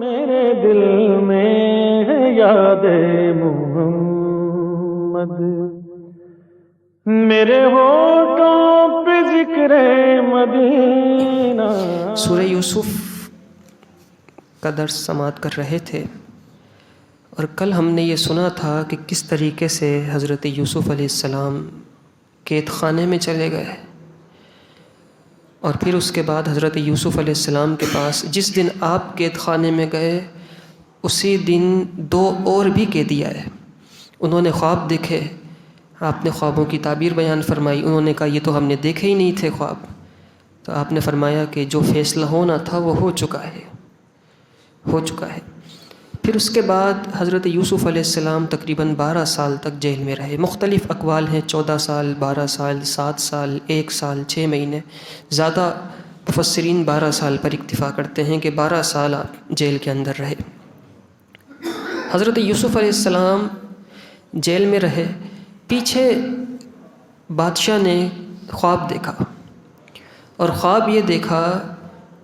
میرے دل میں ہے یاد محمد، میرے ہونٹوں پہ ذکر مدینہ۔ سورہ یوسف کا درس سماعت کر رہے تھے، اور کل ہم نے یہ سنا تھا کہ کس طریقے سے حضرت یوسف علیہ السلام قید خانے میں چلے گئے، اور پھر اس کے بعد حضرت یوسف علیہ السلام کے پاس جس دن آپ قید خانے میں گئے اسی دن دو اور بھی قیدی آئے۔ انہوں نے خواب دیکھے، آپ نے خوابوں کی تعبیر بیان فرمائی۔ انہوں نے کہا یہ تو ہم نے دیکھے ہی نہیں تھے خواب، تو آپ نے فرمایا کہ جو فیصلہ ہونا تھا وہ ہو چکا ہے۔ پھر اس کے بعد حضرت یوسف علیہ السلام تقریباً 12 سال تک جیل میں رہے۔ مختلف اقوال ہیں، 14 سال، 12 سال، 7 سال، 1 سال، 6 مہینے۔ زیادہ مفسرین 12 سال پر اکتفا کرتے ہیں کہ 12 سال آپ جیل کے اندر رہے۔ حضرت یوسف علیہ السلام جیل میں رہے۔ پیچھے بادشاہ نے خواب دیکھا، اور خواب یہ دیکھا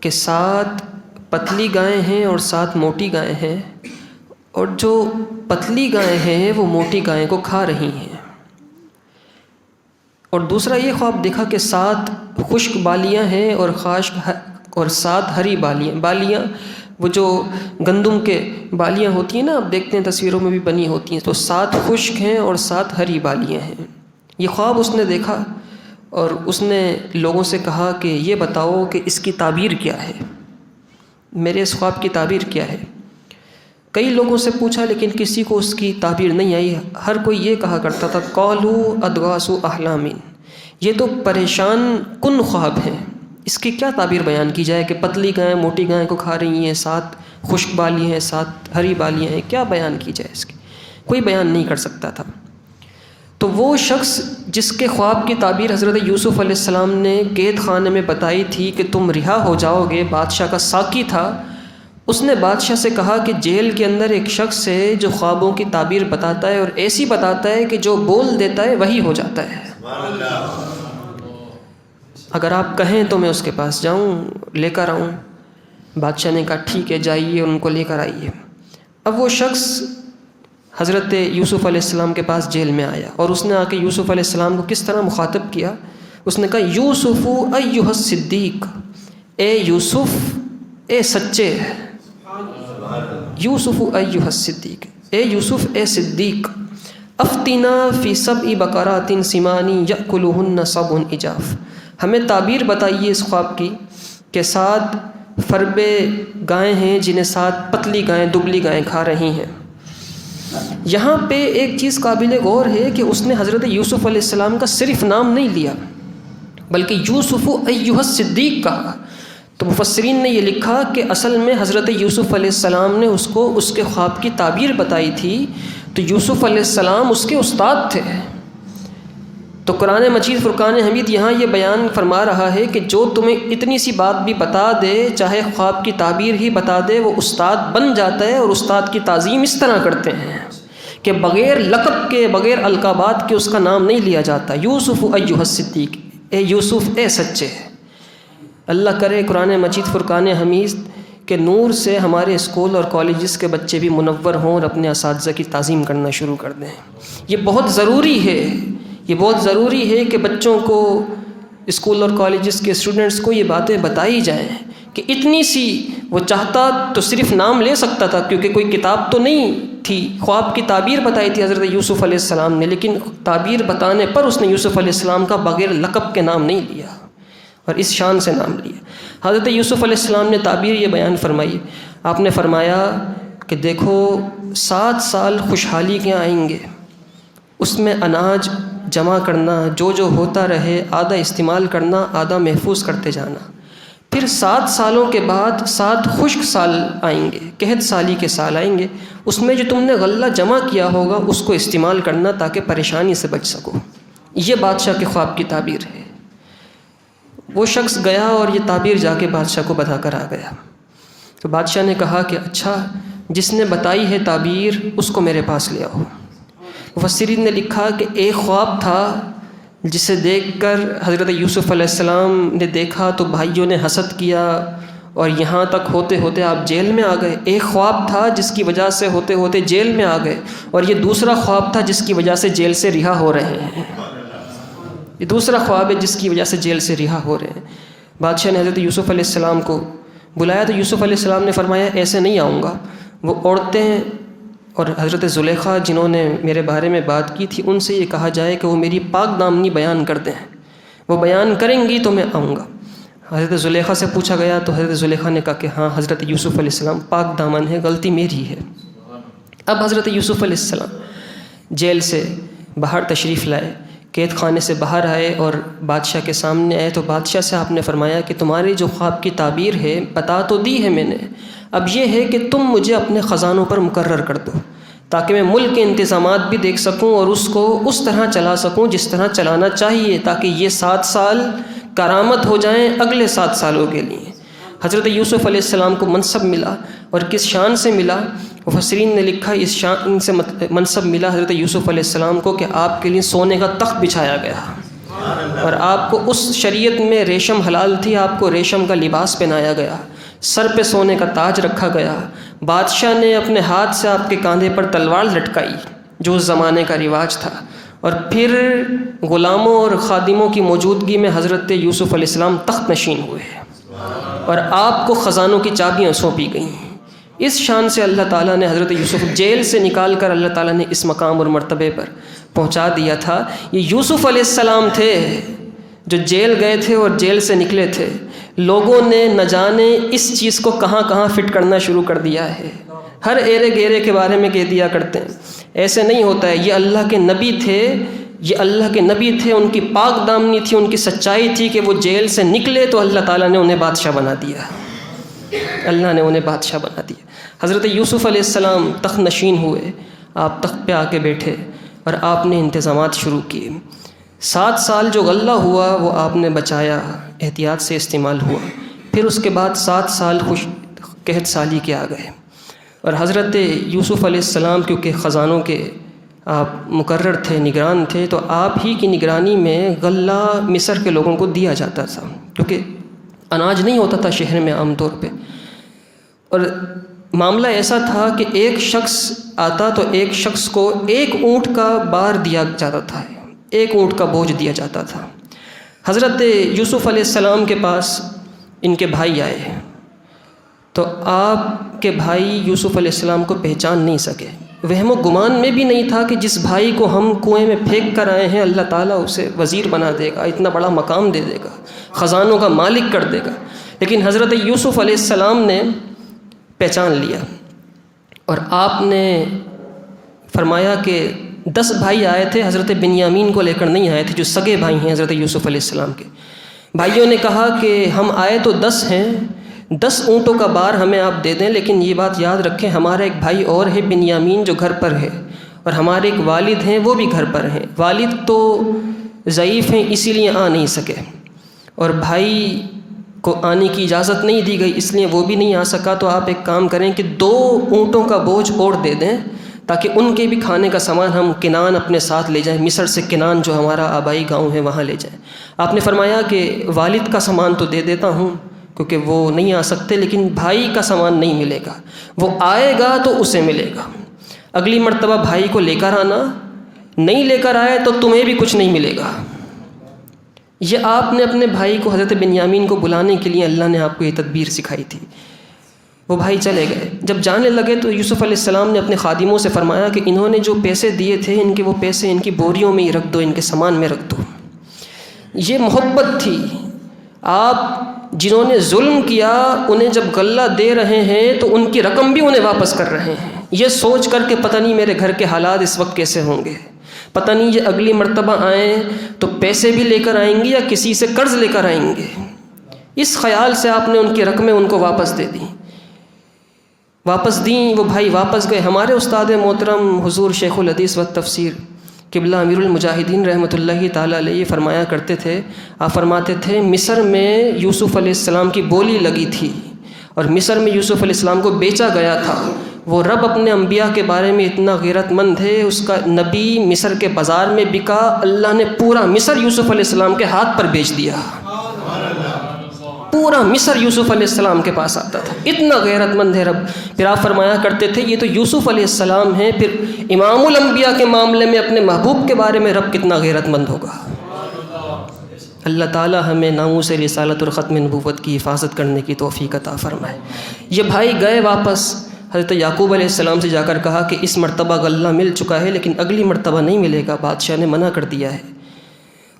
کہ 7 پتلی گائیں ہیں اور 7 موٹی گائیں ہیں، اور جو پتلی گائیں ہیں وہ موٹی گائیں کو کھا رہی ہیں۔ اور دوسرا یہ خواب دیکھا کہ 7 خشک بالیاں ہیں اور 7 ہری بالیاں وہ جو گندم کے بالیاں ہوتی ہیں نا، آپ دیکھتے ہیں تصویروں میں بھی بنی ہوتی ہیں، تو 7 خشک ہیں اور 7 ہری بالیاں ہیں۔ یہ خواب اس نے دیکھا، اور اس نے لوگوں سے کہا کہ یہ بتاؤ کہ اس کی تعبیر کیا ہے، میرے اس خواب کی تعبیر کیا ہے۔ کئی لوگوں سے پوچھا لیکن کسی کو اس کی تعبیر نہیں آئی۔ ہر کوئی یہ کہا کرتا تھا قالوا اضغاث احلام، یہ تو پریشان کن خواب ہیں، اس کی کیا تعبیر بیان کی جائے کہ پتلی گائیں موٹی گائیں کو کھا رہی ہیں، 7 خشک بالی ہیں، 7 ہری بالیاں ہیں، کیا بیان کی جائے اس کی؟ کوئی بیان نہیں کر سکتا تھا۔ تو وہ شخص جس کے خواب کی تعبیر حضرت یوسف علیہ السلام نے قید خانے میں بتائی تھی کہ تم رہا ہو جاؤ گے، بادشاہ کا ساقی تھا، اس نے بادشاہ سے کہا کہ جیل کے اندر ایک شخص ہے جو خوابوں کی تعبیر بتاتا ہے، اور ایسی بتاتا ہے کہ جو بول دیتا ہے وہی ہو جاتا ہے۔ اگر آپ کہیں تو میں اس کے پاس جاؤں، لے کر آؤں۔ بادشاہ نے کہا ٹھیک ہے، جائیے ان کو لے کر آئیے۔ اب وہ شخص حضرت یوسف علیہ السلام کے پاس جیل میں آیا، اور اس نے آ کے یوسف علیہ السلام کو کس طرح مخاطب کیا؟ اس نے کہا یوسف ایھا الصدیق، اے یوسف اے سچے، یوسف ایھا الصدیق، اے یوسف اے صدیق، افتنا فی 7 بقرات سمان یأکلہن 7 عجاف، ہمیں تعبیر بتائیے اس خواب کی کہ 7 فربے گائیں ہیں جنہیں 7 پتلی گائیں دبلی گائیں کھا رہی ہیں۔ یہاں پہ ایک چیز قابل غور ہے کہ اس نے حضرت یوسف علیہ السلام کا صرف نام نہیں لیا بلکہ یوسف ایھا الصدیق کہا۔ تو مفسرین نے یہ لکھا کہ اصل میں حضرت یوسف علیہ السلام نے اس کو اس کے خواب کی تعبیر بتائی تھی، تو یوسف علیہ السلام اس کے استاد تھے۔ تو قرآن مجید فرقان حمید یہاں یہ بیان فرما رہا ہے کہ جو تمہیں اتنی سی بات بھی بتا دے، چاہے خواب کی تعبیر ہی بتا دے، وہ استاد بن جاتا ہے۔ اور استاد کی تعظیم اس طرح کرتے ہیں کہ بغیر لقب کے، بغیر القابات کے اس کا نام نہیں لیا جاتا۔ یوسف ایھا الصدیق، اے یوسف اے سچے۔ اللہ کرے قرآن مجید فرقان حمید کے نور سے ہمارے اسکول اور کالجز کے بچے بھی منور ہوں اور اپنے اساتذہ کی تعظیم کرنا شروع کر دیں۔ یہ بہت ضروری ہے، یہ بہت ضروری ہے کہ بچوں کو، اسکول اور کالجز کے اسٹوڈنٹس کو یہ باتیں بتائی جائیں کہ اتنی سی، وہ چاہتا تو صرف نام لے سکتا تھا کیونکہ کوئی کتاب تو نہیں تھی، خواب کی تعبیر بتائی تھی حضرت یوسف علیہ السلام نے، لیکن تعبیر بتانے پر اس نے یوسف علیہ السلام کا بغیر لقب کے نام نہیں لیا اور اس شان سے نام لیا۔ حضرت یوسف علیہ السلام نے تعبیر یہ بیان فرمائی، آپ نے فرمایا کہ دیکھو 7 سال خوشحالی کے آئیں گے، اس میں اناج جمع کرنا، جو ہوتا رہے آدھا استعمال کرنا، آدھا محفوظ کرتے جانا۔ پھر 7 سالوں کے بعد 7 خشک سال آئیں گے، قحط سالی کے سال آئیں گے، اس میں جو تم نے غلہ جمع کیا ہوگا اس کو استعمال کرنا تاکہ پریشانی سے بچ سکو۔ یہ بادشاہ کے خواب کی تعبیر ہے۔ وہ شخص گیا اور یہ تعبیر جا کے بادشاہ کو بتا کر آ گیا۔ تو بادشاہ نے کہا کہ اچھا، جس نے بتائی ہے تعبیر اس کو میرے پاس لے آؤ۔ مفسرین نے لکھا کہ ایک خواب تھا جسے دیکھ کر حضرت یوسف علیہ السلام نے دیکھا تو بھائیوں نے حسد کیا اور یہاں تک ہوتے ہوتے آپ جیل میں آ گئے۔ ایک خواب تھا جس کی وجہ سے ہوتے ہوتے جیل میں آ گئے، اور یہ دوسرا خواب تھا جس کی وجہ سے جیل سے رہا ہو رہے ہیں۔ یہ دوسرا خواب ہے جس کی وجہ سے جیل سے رہا ہو رہے ہیں۔ بادشاہ نے حضرت یوسف علیہ السلام کو بلایا تو یوسف علیہ السلام نے فرمایا ایسے نہیں آؤں گا۔ وہ عورتیں اور حضرت زلیخا جنہوں نے میرے بارے میں بات کی تھی ان سے یہ کہا جائے کہ وہ میری پاک دامنی بیان کر دیں، وہ بیان کریں گی تو میں آؤں گا۔ حضرت زلیخا سے پوچھا گیا تو حضرت زلیخا نے کہا کہ ہاں حضرت یوسف علیہ السلام پاک دامن ہے، غلطی میری ہے۔ اب حضرت یوسف علیہ السلام جیل سے باہر تشریف لائے، قید خانے سے باہر آئے اور بادشاہ کے سامنے آئے تو بادشاہ سے آپ نے فرمایا کہ تمہاری جو خواب کی تعبیر ہے بتا تو دی ہے میں نے، اب یہ ہے کہ تم مجھے اپنے خزانوں پر مقرر کر دو تاکہ میں ملک کے انتظامات بھی دیکھ سکوں اور اس کو اس طرح چلا سکوں جس طرح چلانا چاہیے، تاکہ یہ 7 سال کرامت ہو جائیں اگلے 7 سالوں کے لیے۔ حضرت یوسف علیہ السلام کو منصب ملا، اور کس شان سے ملا؟ مفسرین نے لکھا اس شان سے منصب ملا حضرت یوسف علیہ السلام کو کہ آپ کے لیے سونے کا تخت بچھایا گیا، اور آپ کو اس شریعت میں ریشم حلال تھی، آپ کو ریشم کا لباس پہنایا گیا، سر پہ سونے کا تاج رکھا گیا۔ بادشاہ نے اپنے ہاتھ سے آپ کے کاندھے پر تلوار لٹکائی جو اس زمانے کا رواج تھا، اور پھر غلاموں اور خادموں کی موجودگی میں حضرت یوسف علیہ السلام تخت نشین ہوئے اور آپ کو خزانوں کی چابیاں سونپی گئیں۔ اس شان سے اللہ تعالیٰ نے حضرت یوسف جیل سے نکال کر اللہ تعالیٰ نے اس مقام اور مرتبے پر پہنچا دیا تھا۔ یہ یوسف علیہ السلام تھے جو جیل گئے تھے اور جیل سے نکلے تھے۔ لوگوں نے نہ جانے اس چیز کو کہاں کہاں فٹ کرنا شروع کر دیا ہے، ہر ایرے گیرے کے بارے میں کہہ دیا کرتے ہیں۔ ایسے نہیں ہوتا ہے، یہ اللہ کے نبی تھے، یہ اللہ کے نبی تھے، ان کی پاک دامنی تھی، ان کی سچائی تھی کہ وہ جیل سے نکلے تو اللہ تعالیٰ نے انہیں بادشاہ بنا دیا، اللہ نے انہیں بادشاہ بنا دیا۔ حضرت یوسف علیہ السلام تخت نشین ہوئے، آپ تخت پہ آ کے بیٹھے اور آپ نے انتظامات شروع کیے۔ 7 سال جو غلہ ہوا وہ آپ نے بچایا، احتیاط سے استعمال ہوا۔ پھر اس کے بعد 7 سال خوش قحط سالی کے آ گئے، اور حضرت یوسف علیہ السلام کیونکہ خزانوں کے آپ مقرر تھے، نگران تھے، تو آپ ہی کی نگرانی میں غلہ مصر کے لوگوں کو دیا جاتا تھا، کیونکہ اناج نہیں ہوتا تھا شہر میں عام طور پہ۔ اور معاملہ ایسا تھا کہ ایک شخص آتا تو ایک شخص کو 1 اونٹ کا بار دیا جاتا تھا، 1 اونٹ کا بوجھ دیا جاتا تھا۔ حضرت یوسف علیہ السلام کے پاس ان کے بھائی آئے تو آپ کے بھائی یوسف علیہ السلام کو پہچان نہیں سکے۔ وہم و گمان میں بھی نہیں تھا کہ جس بھائی کو ہم کنویں میں پھینک کر آئے ہیں اللہ تعالیٰ اسے وزیر بنا دے گا، اتنا بڑا مقام دے دے گا، خزانوں کا مالک کر دے گا۔ لیکن حضرت یوسف علیہ السلام نے پہچان لیا، اور آپ نے فرمایا کہ 10 بھائی آئے تھے، حضرت بنیامین کو لے کر نہیں آئے تھے جو سگے بھائی ہیں حضرت یوسف علیہ السلام کے۔ بھائیوں نے کہا کہ ہم آئے تو 10 ہیں، 10 اونٹوں کا بار ہمیں آپ دے دیں، لیکن یہ بات یاد رکھیں ہمارا ایک بھائی اور ہے بنیامین جو گھر پر ہے، اور ہمارے ایک والد ہیں وہ بھی گھر پر ہیں۔ والد تو ضعیف ہیں اسی لیے آ نہیں سکے، اور بھائی کو آنے کی اجازت نہیں دی گئی اس لیے وہ بھی نہیں آ سکا۔ تو آپ ایک کام کریں کہ 2 اونٹوں کا بوجھ اور دے دیں تاکہ ان کے بھی کھانے کا سامان ہم کنان اپنے ساتھ لے جائیں، مصر سے کنان جو ہمارا آبائی گاؤں ہے وہاں لے جائیں۔ آپ نے فرمایا کہ والد کا سامان تو دے دیتا ہوں کیونکہ وہ نہیں آ سکتے، لیکن بھائی کا سامان نہیں ملے گا، وہ آئے گا تو اسے ملے گا۔ اگلی مرتبہ بھائی کو لے کر آنا، نہیں لے کر آئے تو تمہیں بھی کچھ نہیں ملے گا۔ یہ آپ نے اپنے بھائی کو حضرت بنیامین کو بلانے کے لیے اللہ نے آپ کو یہ تدبیر سکھائی تھی۔ وہ بھائی چلے گئے، جب جانے لگے تو یوسف علیہ السلام نے اپنے خادموں سے فرمایا کہ انہوں نے جو پیسے دیے تھے ان کے وہ پیسے ان کی بوریوں میں ہی رکھ دو، ان کے سامان میں رکھ دو۔ یہ محبت تھی۔ آپ جنہوں نے ظلم کیا انہیں جب غلہ دے رہے ہیں تو ان کی رقم بھی انہیں واپس کر رہے ہیں، یہ سوچ کر کہ پتہ نہیں میرے گھر کے حالات اس وقت کیسے ہوں گے، پتہ نہیں یہ اگلی مرتبہ آئیں تو پیسے بھی لے کر آئیں گے یا کسی سے قرض لے کر آئیں گے۔ اس خیال سے آپ نے ان کی رقمیں ان کو واپس دے دیں، واپس دیں۔ وہ بھائی واپس گئے۔ ہمارے استاد محترم حضور شیخ الحدیث و تفسیر قبلہ امیر المجاہدین رحمۃ اللہ تعالیٰ علیہ یہ فرمایا کرتے تھے، آپ فرماتے تھے مصر میں یوسف علیہ السلام کی بولی لگی تھی اور مصر میں یوسف علیہ السلام کو بیچا گیا تھا۔ وہ رب اپنے انبیاء کے بارے میں اتنا غیرت مند ہے، اس کا نبی مصر کے بازار میں بکا، اللہ نے پورا مصر یوسف علیہ السلام کے ہاتھ پر بیچ دیا، پورا مصر یوسف علیہ السلام کے پاس آتا تھا، اتنا غیرت مند ہے رب۔ پھر آپ فرمایا کرتے تھے یہ تو یوسف علیہ السلام ہیں، پھر امام الانبیاء کے معاملے میں اپنے محبوب کے بارے میں رب کتنا غیرت مند ہوگا۔ اللہ تعالی ہمیں ناموس رسالت اور ختم نبوت کی حفاظت کرنے کی توفیق عطا فرمائے۔ یہ بھائی گئے واپس، حضرت یعقوب علیہ السلام سے جا کر کہا کہ اس مرتبہ غلہ مل چکا ہے لیکن اگلی مرتبہ نہیں ملے گا، بادشاہ نے منع کر دیا ہے۔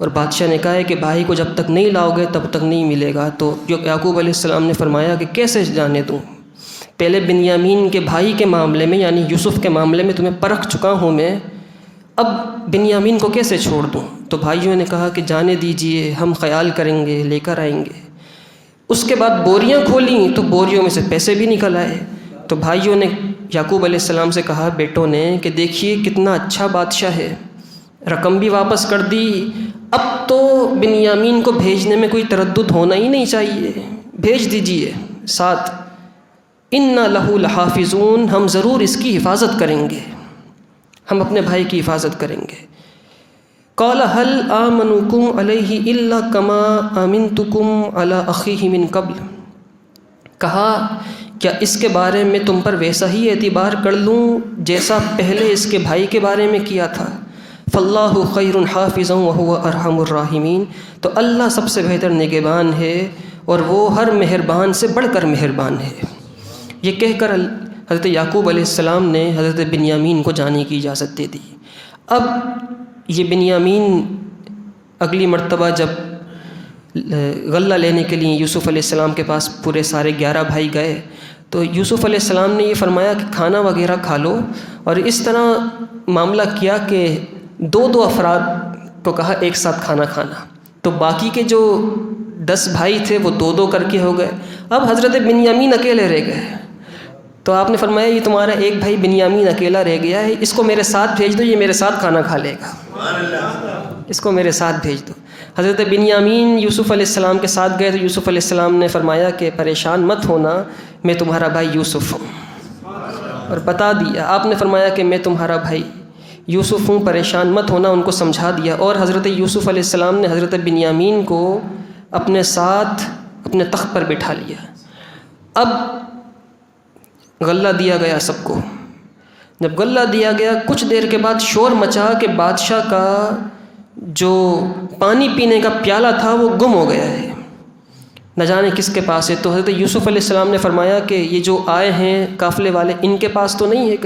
اور بادشاہ نے کہا ہے کہ بھائی کو جب تک نہیں لاؤ گے تب تک نہیں ملے گا۔ تو جو یعقوب علیہ السلام نے فرمایا کہ کیسے جانے دوں، پہلے بنیامین کے بھائی کے معاملے میں یعنی یوسف کے معاملے میں تمہیں پرکھ چکا ہوں میں، اب بنیامین کو کیسے چھوڑ دوں؟ تو بھائیوں نے کہا کہ جانے دیجئے، ہم خیال کریں گے، لے کر آئیں گے۔ اس کے بعد بوریاں کھولیں تو بوریوں میں سے پیسے بھی نکل آئے۔ تو بھائیوں نے یعقوب علیہ السلام سے کہا، بیٹوں نے، کہ دیکھیے کتنا اچھا بادشاہ ہے، رقم بھی واپس کر دی، اب تو بنیامین کو بھیجنے میں کوئی تردد ہونا ہی نہیں چاہیے، بھیج دیجئے ساتھ۔ اِنَّا لَهُ لَحَافِظُونَ، ہم ضرور اس کی حفاظت کریں گے، ہم اپنے بھائی کی حفاظت کریں گے۔ قال هل آمنكم علیہ الا کما آمنتکم علی اخیہ من قبل، کہا کیا اس کے بارے میں تم پر ویسا ہی اعتبار کر لوں جیسا پہلے اس کے بھائی کے بارے میں کیا تھا؟ فاللہ خیر حافظا وہو ارحم الراحمین، تو اللہ سب سے بہتر نگہبان ہے اور وہ ہر مہربان سے بڑھ کر مہربان ہے۔ یہ کہہ کر حضرت یعقوب علیہ السلام نے حضرت بنیامین کو جانے کی اجازت دے دی۔ اب یہ بنیامین اگلی مرتبہ جب غلہ لینے کے لیے یوسف علیہ السلام کے پاس پورے سارے 11 بھائی گئے تو یوسف علیہ السلام نے یہ فرمایا کہ کھانا وغیرہ کھا لو، اور اس طرح معاملہ کیا کہ 2 افراد کو کہا ایک ساتھ کھانا کھانا، تو باقی کے جو 10 بھائی تھے وہ 2 کر کے ہو گئے۔ اب حضرت بنیامین اکیلے رہ گئے، تو آپ نے فرمایا یہ تمہارا ایک بھائی بنیامین اکیلا رہ گیا ہے، اس کو میرے ساتھ بھیج دو، یہ میرے ساتھ کھانا کھا لے گا، اس کو میرے ساتھ بھیج دو۔ حضرت بنیامین یوسف علیہ السلام کے ساتھ گئے تو یوسف علیہ السلام نے فرمایا کہ پریشان مت ہونا، میں تمہارا بھائی یوسف ہوں، اور بتا دیا۔ آپ نے فرمایا کہ میں تمہارا بھائی یوسف ہوں، پریشان مت ہونا، ان کو سمجھا دیا۔ اور حضرت یوسف علیہ السلام نے حضرت بنیامین کو اپنے ساتھ اپنے تخت پر بٹھا لیا۔ اب غلہ دیا گیا سب کو۔ جب غلہ دیا گیا کچھ دیر کے بعد شور مچا کہ بادشاہ کا جو پانی پینے کا پیالہ تھا وہ گم ہو گیا ہے، نہ جانے کس کے پاس ہے۔ تو حضرت یوسف علیہ السلام نے فرمایا کہ یہ جو آئے ہیں قافلے والے، ان کے پاس تو نہیں ہے،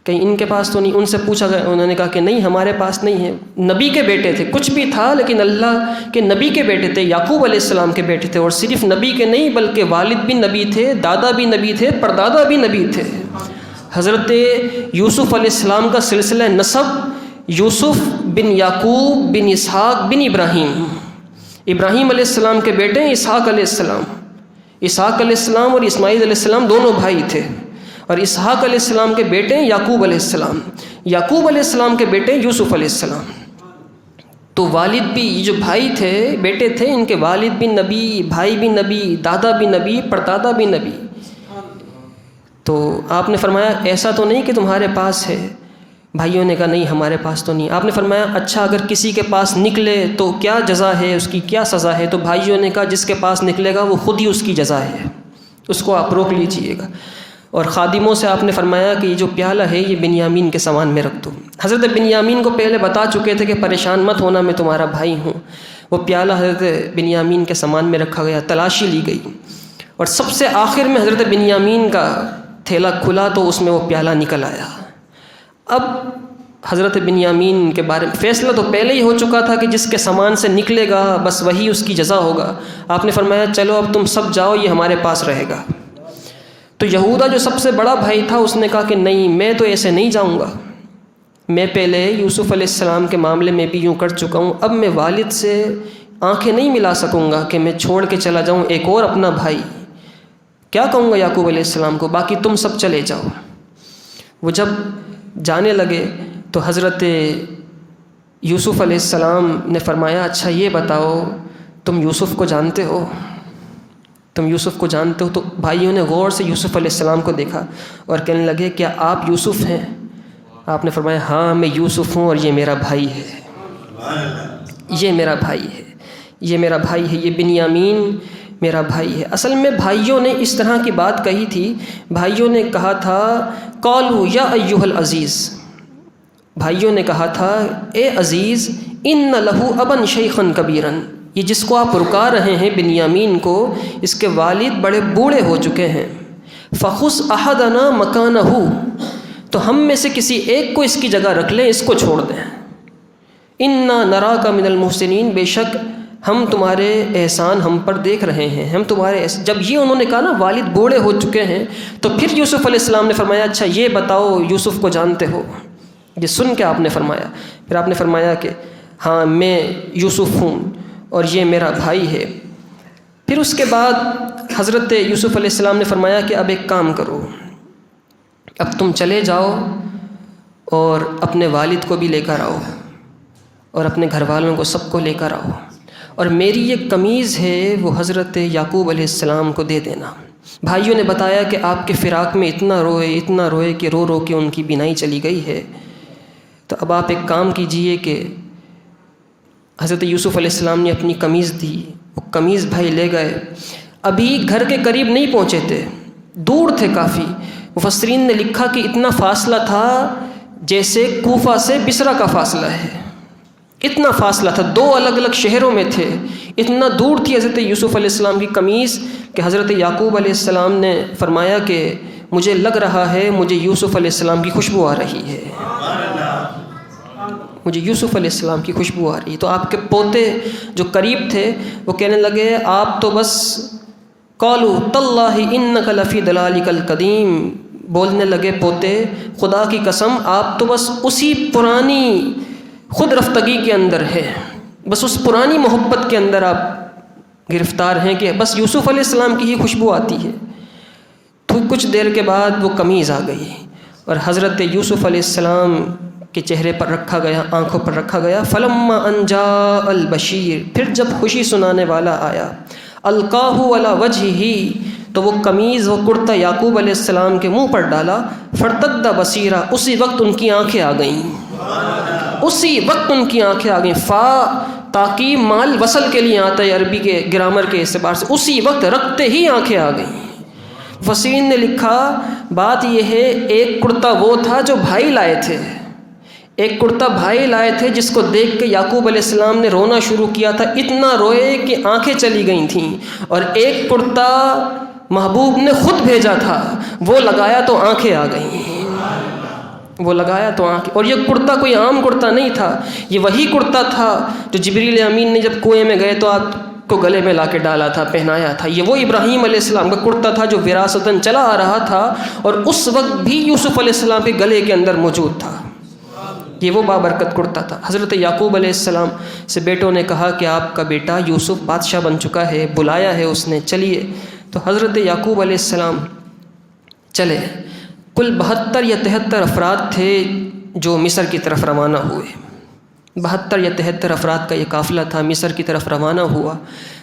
کہیں ان کے پاس تو نہیں؟ ان سے پوچھا گیا، انہوں نے کہا کہ نہیں ہمارے پاس نہیں ہے۔ نبی کے بیٹے تھے، کچھ بھی تھا لیکن اللہ کے نبی کے بیٹے تھے، یعقوب علیہ السلام کے بیٹے تھے، اور صرف نبی کے نہیں بلکہ والد بھی نبی تھے، دادا بھی نبی تھے، پردادا بھی نبی تھے۔ حضرت یوسف علیہ السلام کا سلسلہ نسب یوسف بن یعقوب بن اسحاق بن ابراہیم، ابراہیم علیہ السلام کے بیٹے ہیں اسحاق علیہ السلام۔ اسحاق علیہ السلام اور اسماعیل علیہ السلام دونوں بھائی تھے، اور اسحاق علیہ السلام کے بیٹے ہیں یعقوب علیہ السلام، یعقوب علیہ السلام کے بیٹے یوسف علیہ السلام۔ تو والد بھی، یہ جو بھائی تھے بیٹے تھے، ان کے والد بھی نبی، بھائی بھی نبی، دادا بھی نبی، پردادا بھی نبی۔ تو آپ نے فرمایا ایسا تو نہیں کہ تمہارے پاس ہے؟ بھائیوں نے کہا نہیں ہمارے پاس تو نہیں۔ آپ نے فرمایا اچھا اگر کسی کے پاس نکلے تو کیا جزا ہے، اس کی کیا سزا ہے؟ تو بھائیوں نے کہا جس کے پاس نکلے گا وہ خود ہی اس کی جزا ہے، اس کو آپ روک لیجئے گا۔ اور خادموں سے آپ نے فرمایا کہ یہ جو پیالہ ہے یہ بنیامین کے سامان میں رکھ دو۔ حضرت بنیامین کو پہلے بتا چکے تھے کہ پریشان مت ہونا، میں تمہارا بھائی ہوں۔ وہ پیالہ حضرت بنیامین کے سامان میں رکھا گیا، تلاشی لی گئی، اور سب سے آخر میں حضرت بنیامین کا تھیلا کھلا تو اس میں وہ پیالہ نکل آیا۔ اب حضرت بنیامین کے بارے میں فیصلہ تو پہلے ہی ہو چکا تھا کہ جس کے سامان سے نکلے گا بس وہی اس کی جزا ہوگا۔ آپ نے فرمایا چلو اب تم سب جاؤ، یہ ہمارے پاس رہے گا۔ تو یہودا جو سب سے بڑا بھائی تھا اس نے کہا کہ نہیں میں تو ایسے نہیں جاؤں گا، میں پہلے یوسف علیہ السلام کے معاملے میں بھی یوں کر چکا ہوں، اب میں والد سے آنکھیں نہیں ملا سکوں گا کہ میں چھوڑ کے چلا جاؤں ایک اور اپنا بھائی، کیا کہوں گا یعقوب علیہ السلام کو، باقی تم سب چلے جاؤ۔ وہ جب جانے لگے تو حضرت یوسف علیہ السلام نے فرمایا اچھا یہ بتاؤ تم یوسف کو جانتے ہو؟ تم یوسف کو جانتے ہو؟ تو بھائیوں نے غور سے یوسف علیہ السلام کو دیکھا اور کہنے لگے کیا آپ یوسف ہیں؟ آپ نے فرمایا ہاں میں یوسف ہوں اور یہ میرا بھائی ہے، یہ میرا بھائی ہے، یہ میرا بھائی ہے۔ یہ بنیامین میرا بھائی ہے۔ اصل میں بھائیوں نے اس طرح کی بات کہی تھی، بھائیوں نے کہا تھا قالوا یا ایھا العزیز، بھائیوں نے کہا تھا اے عزیز ان لہ ابا شیخا کبیرا، یہ جس کو آپ رکا رہے ہیں بنیامین کو، اس کے والد بڑے بوڑھے ہو چکے ہیں، فخذ احدنا مکانہ، تو ہم میں سے کسی ایک کو اس کی جگہ رکھ لیں، اس کو چھوڑ دیں۔ انا نراک من المحسنین، بے شک ہم تمہارے احسان ہم پر دیکھ رہے ہیں، ہم تمہارے جب یہ انہوں نے کہا نا والد بوڑھے ہو چکے ہیں، تو پھر یوسف علیہ السلام نے فرمایا اچھا یہ بتاؤ یوسف کو جانتے ہو؟ یہ سن کے آپ نے فرمایا، پھر آپ نے فرمایا کہ ہاں میں یوسف ہوں اور یہ میرا بھائی ہے۔ پھر اس کے بعد حضرت یوسف علیہ السلام نے فرمایا کہ اب ایک کام کرو، اب تم چلے جاؤ اور اپنے والد کو بھی لے کر آؤ اور اپنے گھر والوں کو سب کو لے کر آؤ، اور میری یہ قمیض ہے وہ حضرت یعقوب علیہ السلام کو دے دینا۔ بھائیوں نے بتایا کہ آپ کے فراق میں اتنا روئے کہ رو رو کے ان کی بینائی چلی گئی ہے۔ تو اب آپ ایک کام کیجئے کہ حضرت یوسف علیہ السلام نے اپنی قمیض دی، وہ قمیض بھائی لے گئے، ابھی گھر کے قریب نہیں پہنچے تھے، دور تھے کافی۔ مفسرین نے لکھا کہ اتنا فاصلہ تھا جیسے کوفہ سے بصرہ کا فاصلہ ہے، اتنا فاصلہ تھا، دو الگ الگ شہروں میں تھے، اتنا دور تھی حضرت یوسف علیہ السلام کی قمیض کہ حضرت یعقوب علیہ السلام نے فرمایا کہ مجھے لگ رہا ہے مجھے یوسف علیہ السلام کی خوشبو آ رہی ہے، مجھے یوسف علیہ السلام کی خوشبو آ رہی ہے۔ تو آپ کے پوتے جو قریب تھے وہ کہنے لگے آپ تو بس قالوا تاللہ انک لفی ضلالک القدیم، بولنے لگے پوتے خدا کی قسم آپ تو بس اسی پرانی خود رفتگی کے اندر ہے، بس اس پرانی محبت کے اندر آپ گرفتار ہیں کہ بس یوسف علیہ السلام کی ہی خوشبو آتی ہے۔ تو کچھ دیر کے بعد وہ قمیض آ گئی اور حضرت یوسف علیہ السلام کے چہرے پر رکھا گیا، آنکھوں پر رکھا گیا۔ فلما ان جاء البشیر، پھر جب خوشی سنانے والا آیا، القاہ علی وجہہ، تو وہ قمیض وہ کرتا یعقوب علیہ السلام کے منہ پر ڈالا، فرتد بصیرا، اسی وقت ان کی آنکھیں آ گئیں، اسی وقت ان کی آنکھیں آ گئیں۔ فا تاکید مال وصل کے لیے آتا ہے عربی کے گرامر کے اعتبار سے، اسی وقت رکھتے ہی آنکھیں آ گئیں۔ وسیم نے لکھا بات یہ ہے ایک کرتا وہ تھا جو بھائی لائے تھے، ایک کرتا بھائی لائے تھے جس کو دیکھ کے یعقوب علیہ السلام نے رونا شروع کیا تھا، اتنا روئے کہ آنکھیں چلی گئی تھیں، اور ایک کرتا محبوب نے خود بھیجا تھا، وہ لگایا تو آنکھیں آ گئیں، وہ لگایا تو آنکھیں۔ اور یہ کرتا کوئی عام کرتا نہیں تھا، یہ وہی کرتا تھا جو جبریل امین نے جب کنویں میں گئے تو آپ کو گلے میں لا کے ڈالا تھا، پہنایا تھا، یہ وہ ابراہیم علیہ السلام کا کرتا تھا جو وراثتاً چلا آ رہا تھا، اور اس وقت بھی یوسف علیہ السلام کے گلے کے اندر موجود تھا، یہ وہ بابرکت کرتا تھا۔ حضرت یعقوب علیہ السلام سے بیٹوں نے کہا کہ آپ کا بیٹا یوسف بادشاہ بن چکا ہے، بلایا ہے اس نے، چلیے۔ تو حضرت یعقوب علیہ السلام چلے، کل 72 یا 73 افراد تھے جو مصر کی طرف روانہ ہوئے، 72 یا 73 افراد کا یہ قافلہ تھا، مصر کی طرف روانہ ہوا۔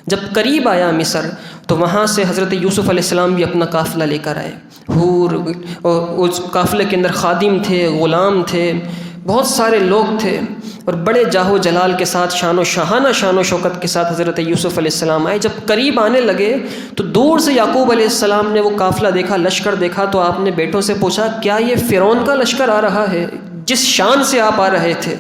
جب قریب آیا مصر تو وہاں سے حضرت یوسف علیہ السلام بھی اپنا قافلہ لے کر آئے، حور، اور اس قافلے کے اندر خادم تھے، غلام تھے، بہت سارے لوگ تھے، اور بڑے جاہ و جلال کے ساتھ شان و شوکت کے ساتھ حضرت یوسف علیہ السلام آئے۔ جب قریب آنے لگے تو دور سے یعقوب علیہ السلام نے وہ قافلہ دیکھا، لشکر دیکھا، تو آپ نے بیٹوں سے پوچھا کیا یہ فرعون کا لشکر آ رہا ہے جس شان سے آپ آ رہے تھے؟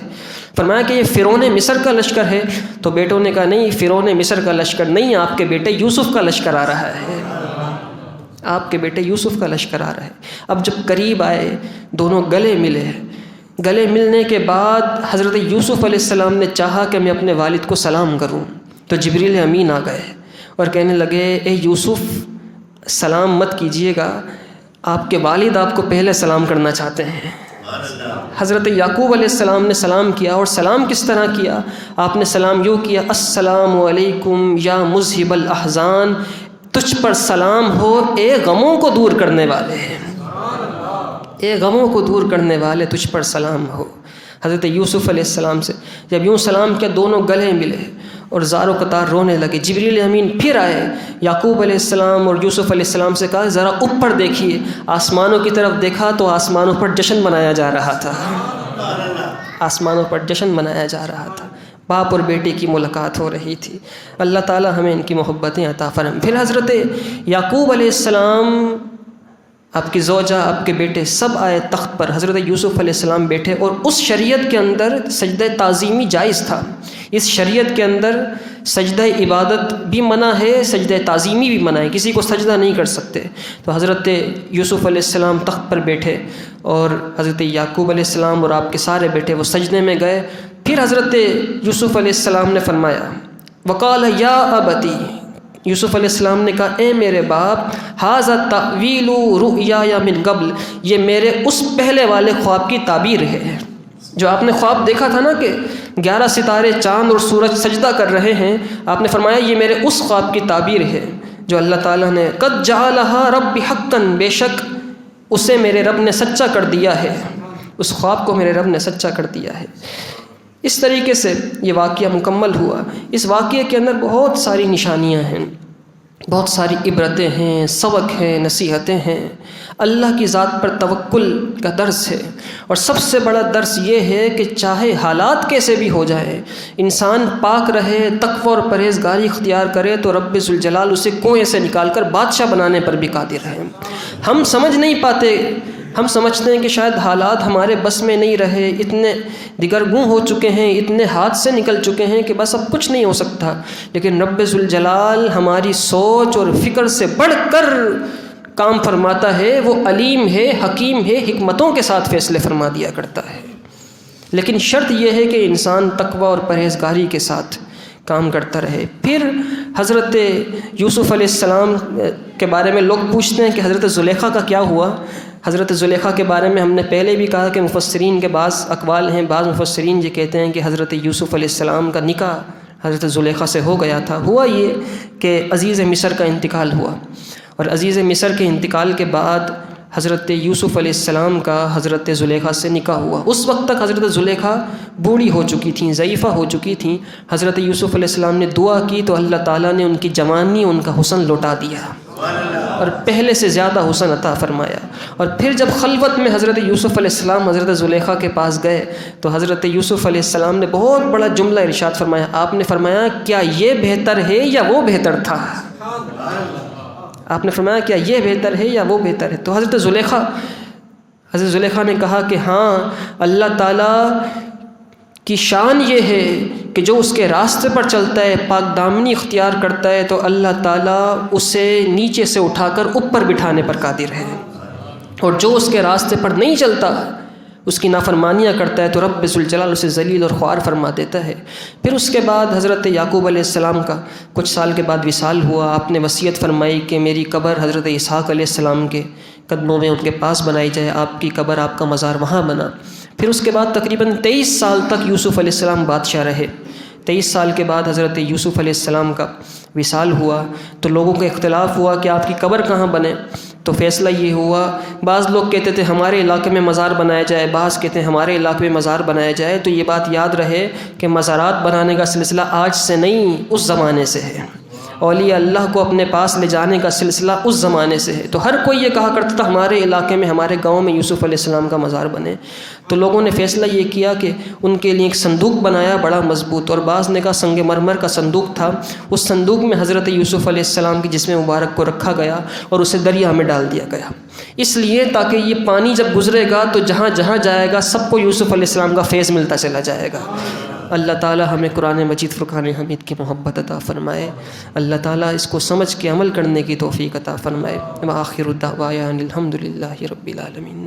فرمایا کہ یہ فرعون مصر کا لشکر ہے۔ تو بیٹوں نے کہا نہیں، فرعون مصر کا لشکر نہیں، آپ کے بیٹے یوسف کا لشکر آ رہا ہے، آپ کے بیٹے یوسف کا لشکر آ رہا ہے۔ اب جب قریب آئے دونوں گلے ملے، گلے ملنے کے بعد حضرت یوسف علیہ السلام نے چاہا کہ میں اپنے والد کو سلام کروں، تو جبریل امین آ گئے اور کہنے لگے اے یوسف سلام مت کیجیے گا، آپ کے والد آپ کو پہلے سلام کرنا چاہتے ہیں۔ حضرت یعقوب علیہ السلام نے سلام کیا، اور سلام کس طرح کیا؟ آپ نے سلام یوں کیا، السلام علیکم یا مذہب الاحزان، تجھ پر سلام ہو اے غموں کو دور کرنے والے، اے غموں کو دور کرنے والے تجھ پر سلام ہو۔ حضرت یوسف علیہ السلام سے جب یوں سلام کیا دونوں گلے ملے اور زار و قطار رونے لگے۔ جبریل امین پھر آئے، یعقوب علیہ السلام اور یوسف علیہ السلام سے کہا ذرا اوپر دیکھیے۔ آسمانوں کی طرف دیکھا تو آسمانوں پر جشن منایا جا رہا تھا، آسمانوں پر جشن منایا جا رہا تھا۔ باپ اور بیٹے کی ملاقات ہو رہی تھی۔ اللہ تعالی ہمیں ان کی محبتیں عطا فرمائے۔ پھر حضرت یعقوب علیہ السلام، آپ کی زوجہ، آپ کے بیٹے سب آئے تخت پر، حضرت یوسف علیہ السلام بیٹھے، اور اس شریعت کے اندر سجدہ تعظیمی جائز تھا۔ اس شریعت کے اندر سجدہ عبادت بھی منع ہے، سجدہ تعظیمی بھی منع ہے، کسی کو سجدہ نہیں کر سکتے۔ تو حضرت یوسف علیہ السلام تخت پر بیٹھے اور حضرت یعقوب علیہ السلام اور آپ کے سارے بیٹے وہ سجدے میں گئے۔ پھر حضرت یوسف علیہ السلام نے فرمایا، وقال یا ابتی، یوسف علیہ السلام نے کہا اے میرے باپ، ھذا تأویل رؤیایا من قبل، یہ میرے اس پہلے والے خواب کی تعبیر ہے۔ جو آپ نے خواب دیکھا تھا نا کہ 11 ستارے، چاند اور سورج سجدہ کر رہے ہیں، آپ نے فرمایا یہ میرے اس خواب کی تعبیر ہے جو اللہ تعالیٰ نے قد جعلھا رب حقا، بے شک اسے میرے رب نے سچا کر دیا ہے، اس خواب کو میرے رب نے سچا کر دیا ہے۔ اس طریقے سے یہ واقعہ مکمل ہوا۔ اس واقعے کے اندر بہت ساری نشانیاں ہیں، بہت ساری عبرتیں ہیں، سبق ہیں، نصیحتیں ہیں، اللہ کی ذات پر توکل کا درس ہے۔ اور سب سے بڑا درس یہ ہے کہ چاہے حالات کیسے بھی ہو جائیں، انسان پاک رہے، تقوی اور پرہیزگاری اختیار کرے تو رب ذوالجلال اسے کنویں سے نکال کر بادشاہ بنانے پر بھی قادر ہے۔ ہم سمجھ نہیں پاتے، ہم سمجھتے ہیں کہ شاید حالات ہمارے بس میں نہیں رہے، اتنے دگرگوں ہو چکے ہیں، اتنے ہاتھ سے نکل چکے ہیں کہ بس اب کچھ نہیں ہو سکتا، لیکن رب ذوالجلال ہماری سوچ اور فکر سے بڑھ کر کام فرماتا ہے، وہ علیم ہے، حکیم ہے، حکمتوں کے ساتھ فیصلے فرما دیا کرتا ہے۔ لیکن شرط یہ ہے کہ انسان تقوی اور پرہیزگاری کے ساتھ کام کرتا رہے۔ پھر حضرت یوسف علیہ السلام کے بارے میں لوگ پوچھتے ہیں کہ حضرت زلیخا کا کیا ہوا۔ حضرت زلیخا کے بارے میں ہم نے پہلے بھی کہا کہ مفسرین کے بعض اقوال ہیں، بعض مفسرین یہ کہتے ہیں کہ حضرت یوسف علیہ السلام کا نکاح حضرت زلیخا سے ہو گیا تھا۔ ہوا یہ کہ عزیز مصر کا انتقال ہوا، اور عزیز مصر کے انتقال کے بعد حضرت یوسف علیہ السلام کا حضرت زلیخا سے نکاح ہوا۔ اس وقت تک حضرت زلیخا بوڑھی ہو چکی تھیں، ضعیفہ ہو چکی تھیں۔ حضرت یوسف علیہ السلام نے دعا کی تو اللہ تعالیٰ نے ان کی جوانی، ان کا حسن لوٹا دیا اور پہلے سے زیادہ حسن عطا فرمایا۔ اور پھر جب خلوت میں حضرت یوسف علیہ السلام حضرت زلیخا کے پاس گئے تو حضرت یوسف علیہ السلام نے بہت بڑا جملہ ارشاد فرمایا۔ آپ نے فرمایا کیا یہ بہتر ہے یا وہ بہتر تھا؟ آپ نے فرمایا کیا یہ بہتر ہے یا وہ بہتر ہے؟ تو حضرت زلیخا نے کہا کہ ہاں، اللہ تعالیٰ کی شان یہ ہے کہ جو اس کے راستے پر چلتا ہے، پاک دامنی اختیار کرتا ہے، تو اللہ تعالیٰ اسے نیچے سے اٹھا کر اوپر بٹھانے پر قادر ہے، اور جو اس کے راستے پر نہیں چلتا، اس کی نافرمانیاں کرتا ہے، تو رب ذوالجلال اسے ذلیل اور خوار فرما دیتا ہے۔ پھر اس کے بعد حضرت یعقوب علیہ السلام کا کچھ سال کے بعد وصال ہوا۔ آپ نے وصیت فرمائی کہ میری قبر حضرت اسحاق علیہ السلام کے قدموں میں ان کے پاس بنائی جائے، آپ کی قبر، آپ کا مزار وہاں بنا۔ پھر اس کے بعد تقریباً 23 سال تک یوسف علیہ السلام بادشاہ رہے۔ 23 سال کے بعد حضرت یوسف علیہ السلام کا وصال ہوا تو لوگوں کا اختلاف ہوا کہ آپ کی قبر کہاں بنے۔ تو فیصلہ یہ ہوا، بعض لوگ کہتے تھے ہمارے علاقے میں مزار بنایا جائے، بعض کہتے ہیں ہمارے علاقے میں مزار بنایا جائے۔ تو یہ بات یاد رہے کہ مزارات بنانے کا سلسلہ آج سے نہیں، اس زمانے سے ہے۔ اولیاء اللہ کو اپنے پاس لے جانے کا سلسلہ اس زمانے سے ہے۔ تو ہر کوئی یہ کہا کرتا تھا ہمارے علاقے میں، ہمارے گاؤں میں یوسف علیہ السلام کا مزار بنے۔ تو لوگوں نے فیصلہ یہ کیا کہ ان کے لیے ایک صندوق بنایا بڑا مضبوط، اور بعض نے کہا سنگ مرمر کا صندوق تھا، اس صندوق میں حضرت یوسف علیہ السلام کی جسم مبارک کو رکھا گیا اور اسے دریا میں ڈال دیا گیا، اس لیے تاکہ یہ پانی جب گزرے گا تو جہاں جہاں جائے گا سب کو یوسف علیہ السلام کا فیض ملتا چلا جائے گا۔ اللہ تعالی ہمیں قرآن مجید فرقان حمید کی محبت عطا فرمائے، اللہ تعالی اس کو سمجھ کے عمل کرنے کی توفیق عطا فرمائے۔ وآخر الدعوانا الحمد للہ رب العالمین۔